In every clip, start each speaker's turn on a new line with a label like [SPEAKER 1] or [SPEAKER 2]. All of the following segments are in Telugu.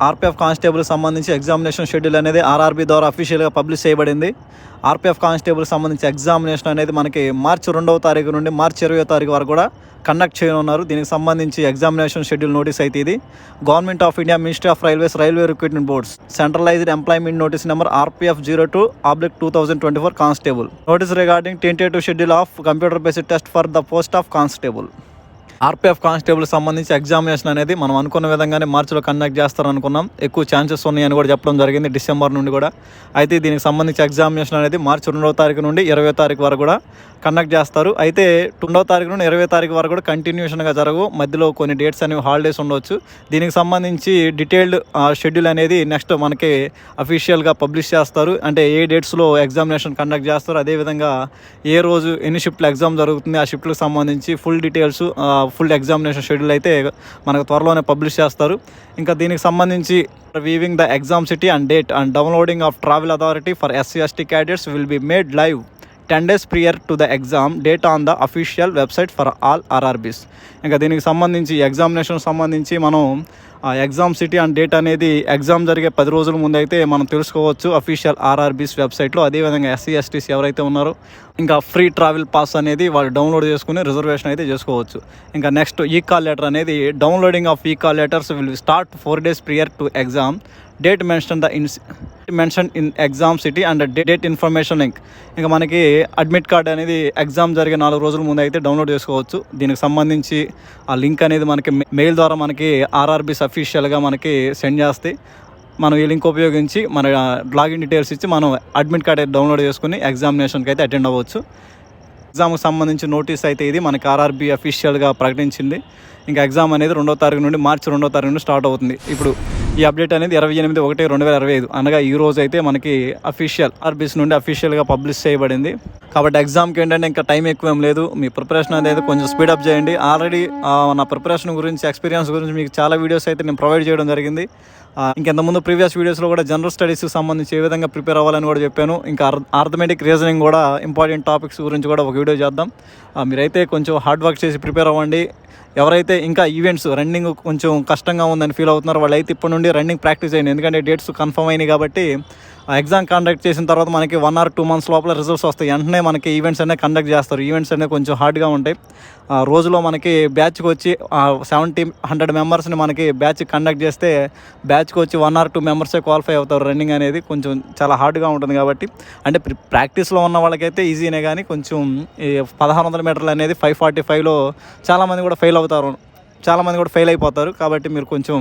[SPEAKER 1] ఆర్పిఎఫ్ కానిస్టేబుల్ సంబంధించి ఎగ్జామినేషన్ షెడ్యూల్ అనేది ఆర్ఆర్బీ ద్వారా అఫీషియల్గా పబ్లిష్ చేయబడింది. ఆర్పిఎఫ్ కానిస్టేబుల్ సంబంధించి ఎగ్జామినేషన్ అనేది మనకి మార్చి 2వ తారీఖు నుండి మార్చి 20వ తారీఖు వరకు కూడా కండక్ట్ చేయనున్నారు. దీనికి సంబంధించి ఎగ్జామినేషన్ షెడ్యూల్ నోటీస్ అయితే ఇది government of India, ministry of railways, railway recruitment boards, centralized employment notice number RPF 02/2024 constable notice regarding tentative schedule of computer based test for the post of constable. RPF constable సంబంధించి ఎగ్జామినేషన్ అనేది మనం అనుకున్న విధంగానే మార్చిలో కండక్ట్ చేస్తారనుకున్నాం. ఎక్కువ ఛాన్సెస్ ఉన్నాయని కూడా చెప్పడం జరిగింది డిసెంబర్ నుండి కూడా. అయితే దీనికి సంబంధించి ఎగ్జామినేషన్ అనేది మార్చి 2వ తారీఖు నుండి 20వ తారీఖు వరకు కూడా కండక్ట్ చేస్తారు. అయితే 2వ తారీఖు నుండి 20వ తారీఖు వరకు కూడా కంటిన్యూషన్గా జరగవు. మధ్యలో కొన్ని డేట్స్ అనేవి హాలిడేస్ ఉండవచ్చు. దీనికి సంబంధించి డీటెయిల్డ్ షెడ్యూల్ అనేది నెక్స్ట్ మనకి అఫీషియల్గా పబ్లిష్ చేస్తారు. అంటే ఏ డేట్స్లో ఎగ్జామినేషన్ కండక్ట్ చేస్తారు, అదేవిధంగా ఏ రోజు ఎన్ని షిఫ్ట్లు ఎగ్జామ్ జరుగుతుంది, ఆ షిఫ్ట్లకు సంబంధించి full details, full examination schedule అయితే మనకు త్వరలోనే పబ్లిష్ చేస్తారు. ఇంకా దీనికి సంబంధించి weaving the exam city and date and downloading of travel authority for SC/ST cadets will be made live 10 days prior to the exam date on the official website for all RRBs. ఇంకా దీనికి సంబంధించి ఎగ్జామినేషన్ సంబంధించి మనం ఎగ్జామ్ సిటీ అండ్ డేట్ అనేది ఎగ్జామ్ జరిగే 10 రోజుల ముందు అయితే మనం తెలుసుకోవచ్చు అఫీషియల్ RRBs వెబ్సైట్లో. అదేవిధంగా SC/STs ఎవరైతే ఉన్నారో ఇంకా ఫ్రీ ట్రావెల్ పాస్ అనేది వాళ్ళు డౌన్లోడ్ చేసుకుని రిజర్వేషన్ అయితే చేసుకోవచ్చు. ఇంకా నెక్స్ట్ ఈ-కాల్ లెటర్ అనేది downloading of e call letters will start 4 days prior to exam date mention in exam city and date information link. ఇంకా మనకి అడ్మిట్ కార్డ్ అనేది ఎగ్జామ్ జరిగే 4 రోజుల ముందు అయితే డౌన్లోడ్ చేసుకోవచ్చు. దీనికి సంబంధించి ఆ లింక్ అనేది మనకి మెయిల్ ద్వారా మనకి RRBs అఫీషియల్గా మనకి సెండ్ చేస్తే మనం ఈ లింక్ ఉపయోగించి మన లాగిన్ డీటెయిల్స్ ఇచ్చి మనం అడ్మిట్ కార్డ్ అయితే డౌన్లోడ్ చేసుకుని ఎగ్జామినేషన్కి అయితే అటెండ్ అవ్వచ్చు. ఎగ్జామ్కి సంబంధించి నోటీస్ అయితే ఇది మనకి RRB అఫీషియల్గా ప్రకటించింది. ఇంకా ఎగ్జామ్ అనేది 2వ తారీఖు నుండి మార్చి 2వ తారీఖు నుండి స్టార్ట్ అవుతుంది. ఇప్పుడు ఈ అప్డేట్ అనేది 28/1/2025 అనగా ఈ రోజు అయితే మనకి అఫీషియల్ RBs నుండి అఫీషియల్గా పబ్లిష్ చేయబడింది. కాబట్టి ఎగ్జామ్కి ఏంటంటే ఇంకా టైం ఎక్కువ ఏం లేదు. మీ ప్రిపరేషన్ అనేది కొంచెం స్పీడప్ చేయండి. ఆల్రెడీ నా ప్రిపరేషన్ గురించి, ఎక్స్పీరియన్స్ గురించి మీకు చాలా వీడియోస్ అయితే నేను ప్రొవైడ్ చేయడం జరిగింది. ఇంకెంతకుముందు ప్రీవియస్ వీడియోస్లో కూడా జనరల్ స్టడీస్కి సంబంధించి ఏ విధంగా ప్రిపేర్ అవ్వాలని కూడా చెప్పాను. ఇంకా ఆర్థమెటిక్ రీజనింగ్ కూడా ఇంపార్టెంట్ టాపిక్స్ గురించి కూడా ఒక వీడియో చేద్దాం. మీరైతే కొంచెం హార్డ్ వర్క్ చేసి ప్రిపేర్ అవ్వండి. ఎవరైతే ఇంకా ఈవెంట్స్ రన్నింగ్ కొంచెం కష్టంగా ఉందని ఫీల్ అవుతున్నారో వాళ్ళైతే ఇప్పటి నుండి రన్నింగ్ ప్రాక్టీస్ చేయండి. ఎందుకంటే డేట్స్ కన్ఫర్మ్ అయినాయి కాబట్టి ఎగ్జామ్ కండక్ట్ చేసిన తర్వాత మనకి 1 or 2 months లోపల రిజల్ట్స్ వస్తాయి. వెంటనే మనకి ఈవెంట్స్ అనేవి కండక్ట్ చేస్తారు. ఈవెంట్స్ అనేవి కొంచెం హార్డ్గా ఉంటాయి. రోజులో మనకి బ్యాచ్కి వచ్చి 70-100 మెంబర్స్ని మనకి బ్యాచ్ కండక్ట్ చేస్తే బ్యాచ్కి వచ్చి 1 or 2 మెంబర్సే క్వాలిఫై అవుతారు. రన్నింగ్ అనేది కొంచెం చాలా హార్డ్గా ఉంటుంది కాబట్టి, అంటే ప్రాక్టీస్లో ఉన్న వాళ్ళకైతే ఈజీనే, కానీ కొంచెం ఈ 1500 మీటర్లు అనేది 5:45లో చాలామంది కూడా ఫెయిల్ అయిపోతారు. కాబట్టి మీరు కొంచెం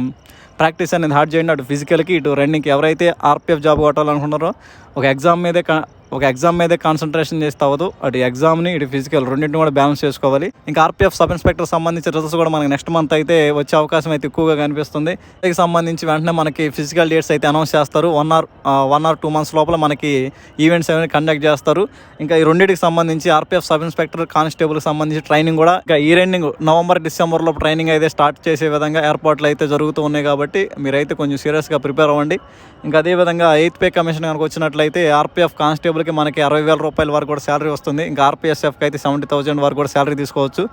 [SPEAKER 1] ప్రాక్టీస్ అనేది హార్డ్ చేయండి. అటు ఫిజికల్కి ఇటు రన్నింగ్కి. ఎవరైతే RPF జాబ్ కొట్టాలనుకుంటారో ఒక ఎగ్జామ్ మీదే కాన్సన్ట్రేషన్ చేస్తే అవ్వదు. అటు ఎగ్జామ్ని ఇటు ఫిజికల్ రెండింటిని కూడా బ్యాలెన్స్ చేసుకోవాలి. ఇంకా RPF సబ్ ఇన్స్పెక్టర్ సంబంధించిన రిజల్ట్స్ కూడా మనకి నెక్స్ట్ మంత్ అయితే వచ్చే అవకాశం అయితే ఎక్కువగా కనిపిస్తుంది. దీనికి సంబంధించి వెంటనే మనకి ఫిజికల్ డేట్స్ అయితే అనౌన్స్ చేస్తారు. 1 or 2 months లోపల మనకి ఈవెంట్స్ ఏమైనా కండక్ట్ చేస్తారు. ఇంకా ఈ రెండింటికి సంబంధించి RPF సబ్ ఇన్స్పెక్టర్, కానిస్టేబుల్కి సంబంధించి ట్రైనింగ్ కూడా ఇంకా ఈ November-December లోపు ట్రైనింగ్ అయితే స్టార్ట్ చేసే విధంగా ఏర్పాట్లు అయితే జరుగుతూ ఉన్నాయి. కాబట్టి మీరైతే కొంచెం సీరియస్గా ప్రిపేర్ అవ్వండి. ఇంకా అదేవిధంగా 8th పే కమిషన్ కనుక వచ్చినట్లయితే RPF కానిస్టేబుల్కి మనకి 60,000 రూపాయల వరకు కూడా శాలరీ వస్తుంది. ఇంకా RPSFకి అయితే 70,000 వరకు కూడా శాలరీ తీసుకోవచ్చు.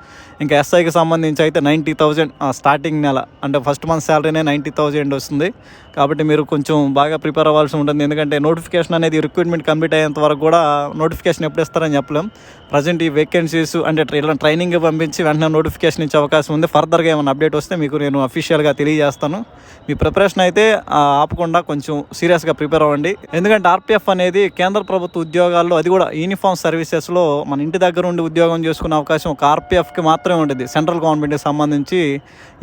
[SPEAKER 1] ఇంకా SIకి సంబంధించి అయితే 90,000 స్టార్టింగ్ నెల, అంటే ఫస్ట్ మంత్ శాలరీనే 90,000 వస్తుంది. కాబట్టి మీరు కొంచెం బాగా ప్రిపేర్ అవ్వాల్సి ఉంటుంది. ఎందుకంటే నోటిఫికేషన్ అనేది రిక్రూట్మెంట్ కంప్లీట్ అయ్యేంత వరకు కూడా నోటిఫికేషన్ ఎప్పుడు ఇస్తారని చెప్పలేం. ప్రజెంట్ ఈ వేకెన్సీస్ అంటే ఇలా ట్రైనింగ్ పంపించి వెంటనే నోటిఫికేషన్ ఇచ్చే అవకాశం ఉంది. ఫర్దర్గా ఏమైనా అప్డేట్ వస్తే మీకు నేను అఫీషియల్గా తెలియజేస్తాను. మీ ప్రిపరేషన్ అయితే ఆపకుండా కొంచెం సీరియస్గా ప్రిపేర్ అవ్వండి. ఎందుకంటే RPF అనేది కేంద్ర ప్రభుత్వ ఉద్యోగాల్లో, అది కూడా యూనిఫామ్ సర్వీసెస్లో మన ఇంటి దగ్గర ఉండి ఉద్యోగం చేసుకునే అవకాశం ఒక RPFకి మాత్రమే ఉంటుంది. సెంట్రల్ గవర్నమెంట్కి సంబంధించి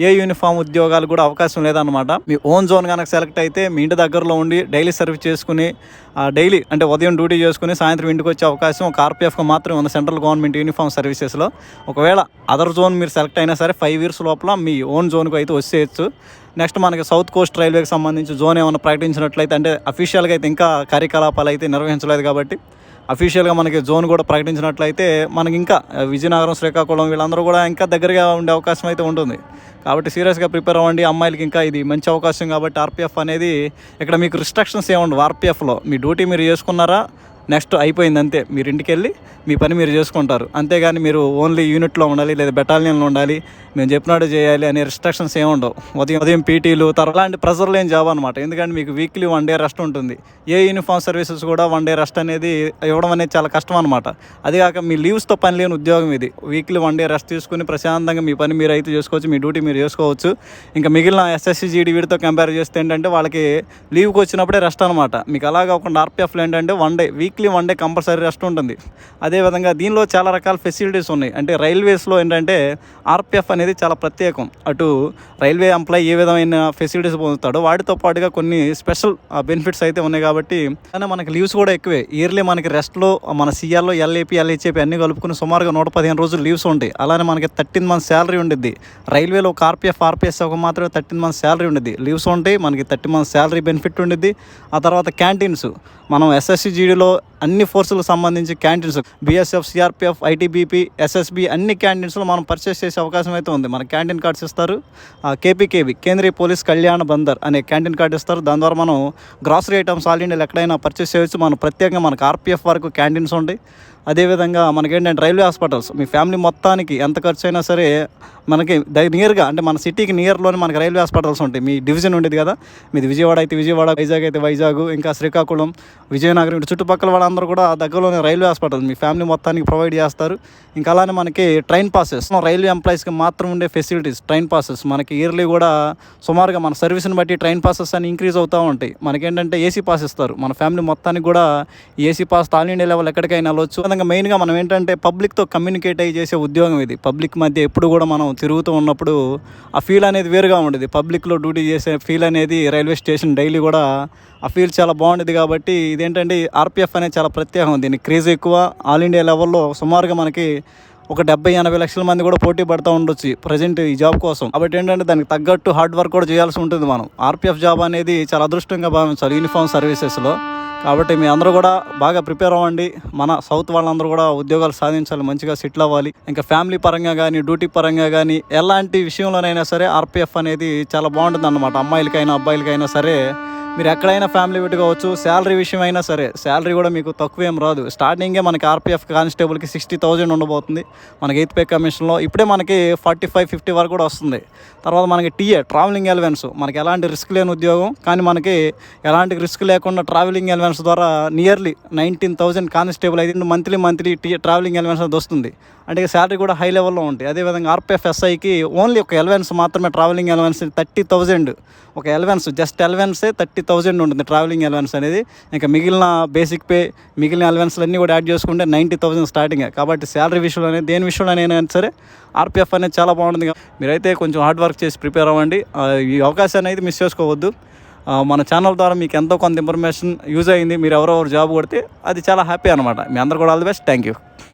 [SPEAKER 1] ఏ యూనిఫామ్ ఉద్యోగాలు కూడా అవకాశం లేదన్నమాట. మీ ఓన్ జోన్ కనుక సెలెక్ట్ అయితే మీ ఇంటి దగ్గరలో ఉండి డైలీ సర్వీస్ చేసుకుని డైలీ అంటే ఉదయం డ్యూటీ చేసుకుని సాయంత్రం ఇంటికి వచ్చే అవకాశం ఒక RPFకి మాత్రమే ఉంది సెంట్రల్ గవర్నమెంట్ యూనిఫామ్ సర్వీసెస్లో. ఒకవేళ అదర్ జోన్ మీరు సెలెక్ట్ అయినా సరే 5 years లోపల మీ ఓన్ జోన్కి అయితే వచ్చేయచ్చు. నెక్స్ట్ మనకి సౌత్ కోస్ట్ రైల్వేకి సంబంధించి జోన్ ఏమైనా ప్రకటించినట్లయితే, అంటే అఫీషియల్గా అయితే ఇంకా కార్యకలాపాలు అయితే నిర్వహించలేదు కాబట్టి అఫీషియల్గా మనకి జోన్ కూడా ప్రకటించినట్లయితే మనకి ఇంకా విజయనగరం, శ్రీకాకుళం వీళ్ళందరూ కూడా ఇంకా దగ్గరగా ఉండే అవకాశం అయితే ఉంటుంది. కాబట్టి సీరియస్గా ప్రిపేర్ అవ్వండి. అమ్మాయిలకి ఇంకా ఇది మంచి అవకాశం కాబట్టి RPF అనేది ఇక్కడ మీకు రిస్ట్రిక్షన్స్ ఏముండవు. RPFలో మీ డ్యూటీ మీరు చేసుకున్నారా, నెక్స్ట్ అయిపోయింది అంతే. మీరు ఇంటికి వెళ్ళి మీ పని మీరు చేసుకుంటారు. అంతేగాని మీరు ఓన్లీ యూనిట్లో ఉండాలి లేదా బెటాలియన్లో ఉండాలి, మేము చెప్పినట్టు చేయాలి అనే రిస్ట్రిక్షన్స్ ఏమి ఉండవు. ఉదయం పీటీలు తర్వాత అలాంటి ప్రెజర్ లేని జాబ్ అనమాట. ఎందుకంటే మీకు వీక్లీ 1 డే రెస్ట్ ఉంటుంది. ఏ యూనిఫామ్ సర్వీసెస్ కూడా 1 డే రెస్ట్ అనేది ఇవ్వడం అనేది చాలా కష్టం అనమాట. అదిగాక మీ లీవ్స్తో పని లేని ఉద్యోగం ఇది. వీక్లీ 1 డే రెస్ట్ తీసుకుని ప్రశాంతంగా మీ పని మీరు అయితే చేసుకోవచ్చు, మీ డ్యూటీ మీరు చేసుకోవచ్చు. ఇంకా మిగిలిన ఎస్ఎస్సి జీడీ వీటితో కంపేర్ చేస్తే ఏంటంటే వాళ్ళకి లీవ్కి వచ్చినప్పుడే రెస్ట్ అనమాట. మీకు అలా కాకుండా ఆర్పిఎఫ్లో ఏంటంటే 1 day weekly 1 day compulsory rest ఉంటుంది. అదేవిధంగా దీనిలో చాలా రకాల ఫెసిలిటీస్ ఉన్నాయి. అంటే రైల్వేస్లో ఏంటంటే ఆర్పిఎఫ్ అనేది చాలా ప్రత్యేకం. అటు రైల్వే ఎంప్లాయీ ఏ విధమైన ఫెసిలిటీస్ పొందుతాడో వాటితో పాటుగా కొన్ని స్పెషల్ బెనిఫిట్స్ అయితే ఉన్నాయి. కాబట్టి కానీ మనకి లీవ్స్ కూడా ఎక్కువే. ఇయర్లీ మనకి రెస్ట్లో మన సిఆర్లో ఎల్ఏపీ ఎల్హెచ్ఏపీ అన్నీ కలుపుకుని సుమారుగా 115 రోజులు లీవ్స్ ఉంటాయి. అలానే మనకి 13 months శాలరీ ఉండిద్ది. రైల్వేలో ఒక ఆర్పిఎస్ ఒక మాత్రమే 13 months శాలరీ ఉండిద్ది. లీవ్స్ ఉంటాయి, మనకి 30 months శాలరీ బెనిఫిట్ ఉండిద్ది. ఆ తర్వాత క్యాంటీన్స్, మనం ఎస్ఎస్సి జీడీలో అన్ని ఫోర్సులకు సంబంధించి canteens BSF, CRPF, ITBP, SSB అన్ని క్యాంటీన్స్లో మనం పర్చేస్ చేసే అవకాశం అయితే ఉంది. మన క్యాంటీన్ కార్డ్స్ ఇస్తారు. కేపీకేబీ కేంద్రీయ పోలీస్ కళ్యాణ బందర్ అనే క్యాంటీన్ కార్డు ఇస్తారు. దాని ద్వారా మనం గ్రాసరీ ఐటమ్స్ ఆల్ ఇండియాలో ఎక్కడైనా పర్చేస్ చేయవచ్చు. మనం ప్రత్యేకంగా మనకు ఆర్పిఎఫ్ వరకు క్యాంటీన్స్ ఉంటాయి. అదేవిధంగా మనకేంటంటే రైల్వే హాస్పిటల్స్ మీ ఫ్యామిలీ మొత్తానికి ఎంత ఖర్చు అయినా సరే మనకి నియర్గా అంటే మన సిటీకి నియర్లోనే మనకి రైల్వే హాస్పిటల్స్ ఉంటాయి. మీ డివిజన్ ఉండేది కదా, మీది విజయవాడ అయితే విజయవాడ, వైజాగ్ అయితే వైజాగ్, ఇంకా శ్రీకాకుళం, విజయనగరం ఇటు చుట్టుపక్కల వాళ్ళందరూ కూడా దగ్గరలోనే రైల్వే హాస్పిటల్ మీ ఫ్యామిలీ మొత్తానికి ప్రొవైడ్ చేస్తారు. ఇంకా అలానే మనకి ట్రైన్ పాసెస్, రైల్వే ఎంప్లాయీస్కి మాత్రం ఉండే ఫెసిలిటీస్ ట్రైన్ పాసెస్ మనకి ఇయర్లీ కూడా సుమారుగా మన సర్వీస్ని బట్టి ట్రైన్ పాసెస్ అని ఇంక్రీజ్ అవుతూ ఉంటాయి. మనకేంటంటే ఏసీ పాస్ ఇస్తారు. మన ఫ్యామిలీ మొత్తానికి కూడా AC pass all India level ఎక్కడికైనా వెళ్ళవచ్చు. అదేవిధంగా మెయిన్గా మనం ఏంటంటే పబ్లిక్తో కమ్యూనికేట్ అయ్యి చేసే ఉద్యోగం ఇది. పబ్లిక్ మధ్య ఎప్పుడు కూడా మనం తిరుగుతూ ఉన్నప్పుడు ఆ ఫీల్ అనేది వేరుగా ఉండేది. పబ్లిక్లో డ్యూటీ చేసే ఫీల్ అనేది రైల్వే స్టేషన్ డైలీ కూడా ఆ ఫీల్ చాలా బాగుండేది. కాబట్టి ఇదేంటంటే ఆర్పిఎఫ్ అనేది చాలా ప్రత్యేకం. దీని క్రేజ్ ఎక్కువ. ఆల్ ఇండియా లెవెల్లో సుమారుగా మనకి ఒక 70-80 లక్షల మంది కూడా పోటీ పడుతూ ఉండొచ్చు ప్రజెంట్ ఈ జాబ్ కోసం. కాబట్టి ఏంటంటే దానికి తగ్గట్టు హార్డ్ వర్క్ కూడా చేయాల్సి ఉంటుంది. మనం ఆర్పిఎఫ్ జాబ్ అనేది చాలా అదృష్టంగా భావించాలి యూనిఫామ్ సర్వీసెస్లో. కాబట్టి మీ అందరూ కూడా బాగా ప్రిపేర్ అవ్వండి. మన సౌత్ వాళ్ళందరూ కూడా ఉద్యోగాలు సాధించాలి, మంచిగా సెటిల్ అవ్వాలి. ఇంకా ఫ్యామిలీ పరంగా కానీ డ్యూటీ పరంగా కానీ ఎలాంటి విషయంలోనైనా సరే ఆర్పిఎఫ్ అనేది చాలా బాగుంటుంది అన్నమాట. అమ్మాయిలకైనా అబ్బాయిలకైనా సరే మీరు ఎక్కడైనా ఫ్యామిలీ పెట్టుకోవచ్చు. శాలరీ విషయం అయినా సరే శాలరీ కూడా మీకు తక్కువేం రాదు. స్టార్టింగే మనకి ఆర్పిఎఫ్ కానిస్టేబుల్కి 60,000 ఉండబోతుంది మనకి 8th పే కమిషన్లో. ఇప్పుడే మనకి 45-50 వరకు కూడా వస్తుంది. తర్వాత మనకి ట్రావెలింగ్ అలవెన్స్, మనకి ఎలాంటి రిస్క్ లేని ఉద్యోగం కానీ మనకి ఎలాంటి రిస్క్ లేకుండా ట్రావెలింగ్ అలవెన్స్ ద్వారా నియర్లీ 19,000 కానిస్టేబుల్ అయితే మంత్లీ ట్రావెలింగ్ అలవెన్స్ అది వస్తుంది. అంటే శాలరీ కూడా హై లెవెల్లో ఉంటాయి. అదేవిధంగా ఆర్పిఎఫ్ ఎస్ఐకి ఓన్లీ ఒక అలవెన్స్ మాత్రమే, ట్రావెలింగ్ అలవెన్స్ 30,000 ఒక అలవెన్స్, జస్ట్ అలవెన్సే 30,000 ఉంటుంది ట్రావెలింగ్ అలవెన్స్ అనేది. ఇంకా మిగిలిన బేసిక్ పే, మిగిలిన అలవెన్స్లు అన్నీ కూడా యాడ్ చేసుకుంటే 90,000 స్టార్టింగ్. కాబట్టి శాలరీ విషయంలో అనేది దేని విషయంలో అయినా సరే ఆర్పిఎఫ్ అనేది చాలా బాగుంటుంది. మీరైతే కొంచెం హార్డ్ వర్క్ చేసి ప్రిపేర్ అవ్వండి. ఈ అవకాశాన్ని అయితే మిస్ చేసుకోవద్దు. మన ఛానల్ ద్వారా మీకు ఎంతో కొంత ఇన్ఫర్మేషన్ యూజ్ అయింది. మీరు ఎవరెవరు జాబ్ కొడితే అది చాలా హ్యాపీ అనమాట. మీ అందరూ కూడా all the best. Thank you.